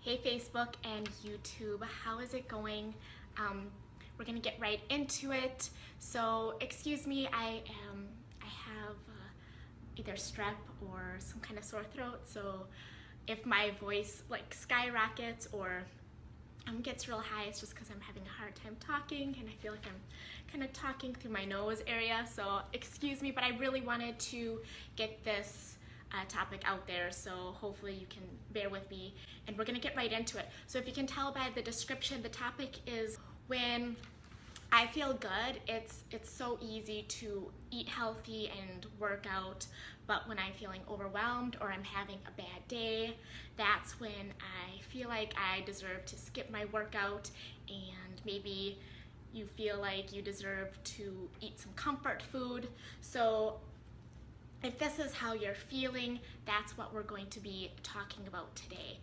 Hey Facebook and YouTube, how is it going? We're gonna get right into it. So excuse me, I have either strep or some kind of sore throat. So if my voice like skyrockets or gets real high, it's just because I'm having a hard time talking and I feel like I'm kind of talking through my nose area. So excuse me, but I really wanted to get this topic out there, so hopefully you can bear with me and we're gonna get right into it. So if you can tell by the description, the topic is when I feel good. It's so easy to eat healthy and work out, but when I'm feeling overwhelmed or I'm having a bad day, that's when I feel like I deserve to skip my workout, and maybe you feel like you deserve to eat some comfort food. So if this is how you're feeling, that's what we're going to be talking about today.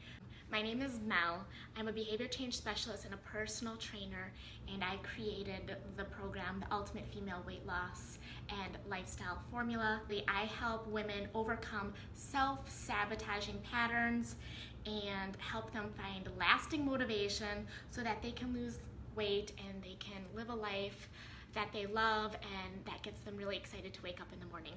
My name is Mel. I'm a behavior change specialist and a personal trainer, and I created the program, The Ultimate Female Weight Loss and Lifestyle Formula. I help women overcome self-sabotaging patterns and help them find lasting motivation so that they can lose weight and they can live a life that they love and that gets them really excited to wake up in the morning.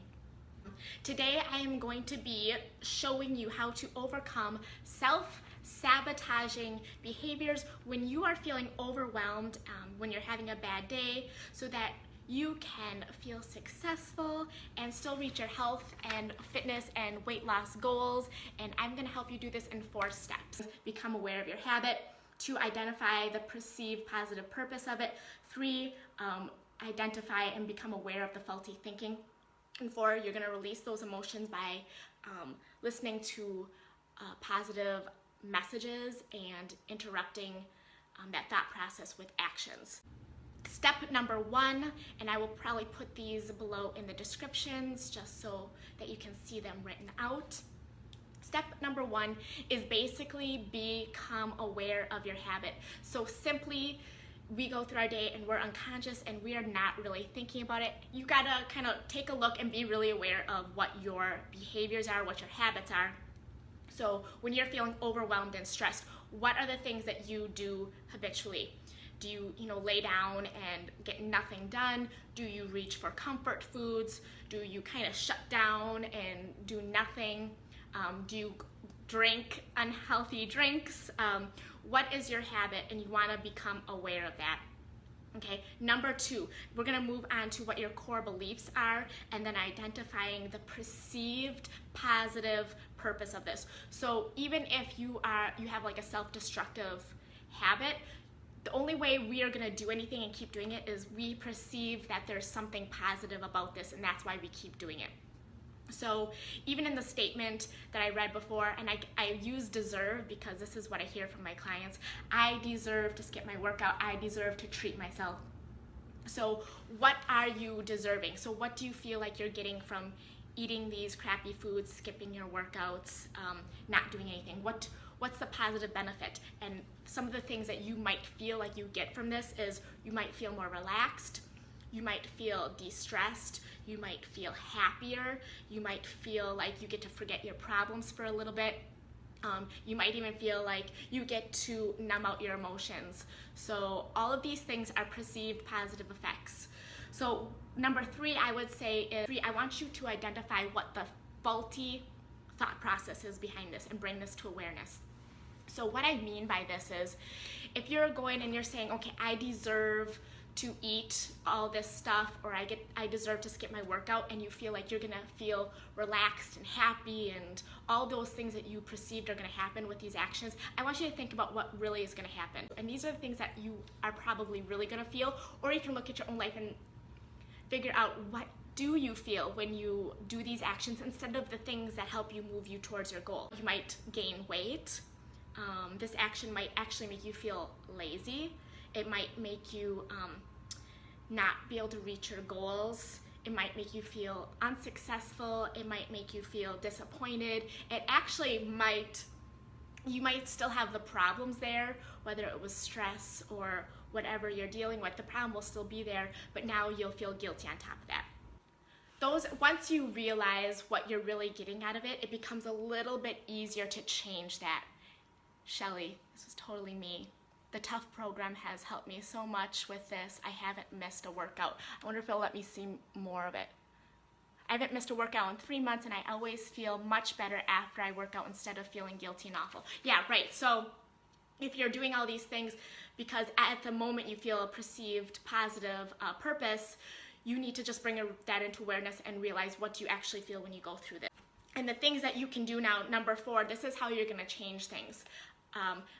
Today I am going to be showing you how to overcome self-sabotaging behaviors when you are feeling overwhelmed, when you're having a bad day, so that you can feel successful and still reach your health and fitness and weight loss goals. And I'm going to help you do this in 4 steps. Become aware of your habit. 2, identify the perceived positive purpose of it. 3, identify and become aware of the faulty thinking. And 4, you're going to release those emotions by listening to positive messages and interrupting that thought process with actions. Step number 1, and I will probably put these below in the descriptions just so that you can see them written out. Step number 1 is basically become aware of your habit. So simply, we go through our day and we're unconscious and we are not really thinking about it. You gotta kind of take a look and be really aware of what your behaviors are, what your habits are. So when you're feeling overwhelmed and stressed, what are the things that you do habitually? Do you lay down and get nothing done? Do you reach for comfort foods? Do you kind of shut down and do nothing? Do you drink unhealthy drinks? What is your habit, and you want to become aware of that. Okay, number 2, we're going to move on to what your core beliefs are and then identifying the perceived positive purpose of this. So even if you have like a self-destructive habit, the only way we are going to do anything and keep doing it is we perceive that there's something positive about this, and that's why we keep doing it. So even in the statement that I read before, and I use deserve because this is what I hear from my clients, I deserve to skip my workout, I deserve to treat myself. So what are you deserving? So what do you feel like you're getting from eating these crappy foods, skipping your workouts, not doing anything? What's the positive benefit? And some of the things that you might feel like you get from this is you might feel more relaxed, you might feel de-stressed, you might feel happier, you might feel like you get to forget your problems for a little bit. You might even feel like you get to numb out your emotions. So all of these things are perceived positive effects. So number 3, I would say is, I want you to identify what the faulty thought process is behind this and bring this to awareness. So what I mean by this is, if you're going and you're saying, okay, I deserve to eat all this stuff, or I deserve to skip my workout, and you feel like you're gonna feel relaxed and happy and all those things that you perceived are gonna happen with these actions, I want you to think about what really is gonna happen. And these are the things that you are probably really gonna feel, or you can look at your own life and figure out what do you feel when you do these actions instead of the things that help you move you towards your goal. You might gain weight. This action might actually make you feel lazy. It might make you not be able to reach your goals. It might make you feel unsuccessful. It might make you feel disappointed. It actually you might still have the problems there, whether it was stress or whatever you're dealing with, the problem will still be there, but now you'll feel guilty on top of that. Once you realize what you're really getting out of it, it becomes a little bit easier to change that. Shelly, this was totally me. The Tough program has helped me so much with this. I haven't missed a workout. I wonder if it'll let me see more of it. I haven't missed a workout in 3 months, and I always feel much better after I work out instead of feeling guilty and awful. Yeah, right. So if you're doing all these things because at the moment you feel a perceived positive purpose, you need to just bring that into awareness and realize what you actually feel when you go through this. And the things that you can do now, number 4, this is how you're going to change things.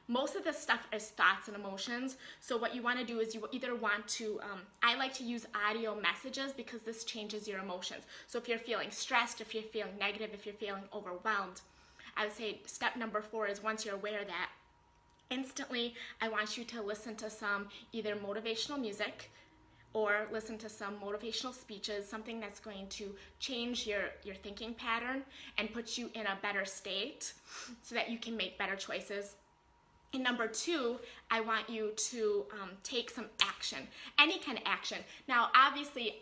Most of this stuff is thoughts and emotions. So what you want to do is you either want to, I like to use audio messages because this changes your emotions. So if you're feeling stressed, if you're feeling negative, if you're feeling overwhelmed, I would say step number 4 is once you're aware of that, instantly I want you to listen to some either motivational music or listen to some motivational speeches, something that's going to change your thinking pattern and put you in a better state so that you can make better choices. And number 2, I want you to take some action, any kind of action. Now, obviously,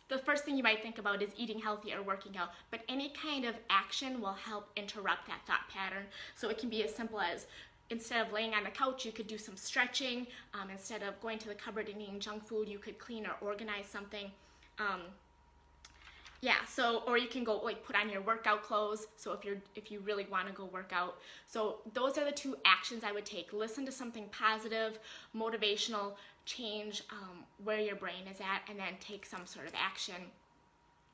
the first thing you might think about is eating healthy or working out, but any kind of action will help interrupt that thought pattern. So it can be as simple as, instead of laying on the couch, you could do some stretching. Instead of going to the cupboard and eating junk food, you could clean or organize something. Or you can go like put on your workout clothes. So if you really want to go work out. So those are the 2 actions I would take. Listen to something positive, motivational, change where your brain is at, and then take some sort of action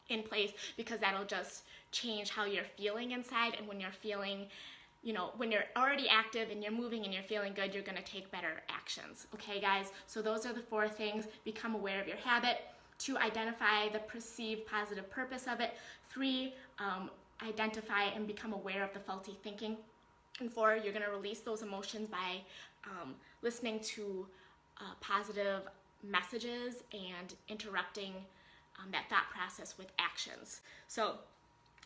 in place, because that'll just change how you're feeling inside. And when you're feeling, when you're already active and you're moving and you're feeling good, you're going to take better actions. Okay, guys? So those are the 4 things. Become aware of your habit. 2, identify the perceived positive purpose of it. 3, identify and become aware of the faulty thinking. And 4, you're going to release those emotions by listening to positive messages and interrupting that thought process with actions. So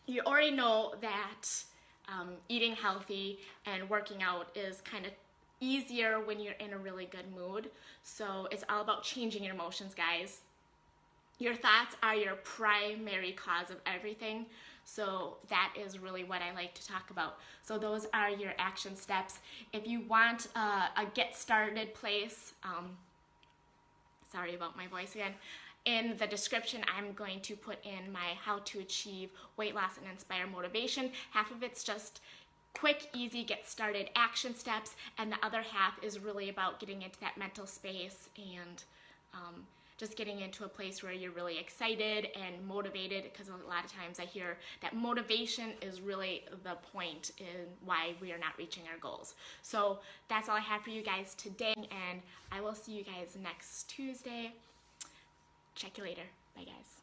you already know that eating healthy and working out is kind of easier when you're in a really good mood. So it's all about changing your emotions, guys. Your thoughts are your primary cause of everything. So that is really what I like to talk about. So those are your action steps. If you want a get started place, sorry about my voice again, in the description, I'm going to put in my how to achieve weight loss and inspire motivation. Half of it's just quick, easy, get started action steps, and the other half is really about getting into that mental space and just getting into a place where you're really excited and motivated, because a lot of times I hear that motivation is really the point in why we are not reaching our goals. So that's all I have for you guys today, and I will see you guys next Tuesday. Check you later. Bye, guys.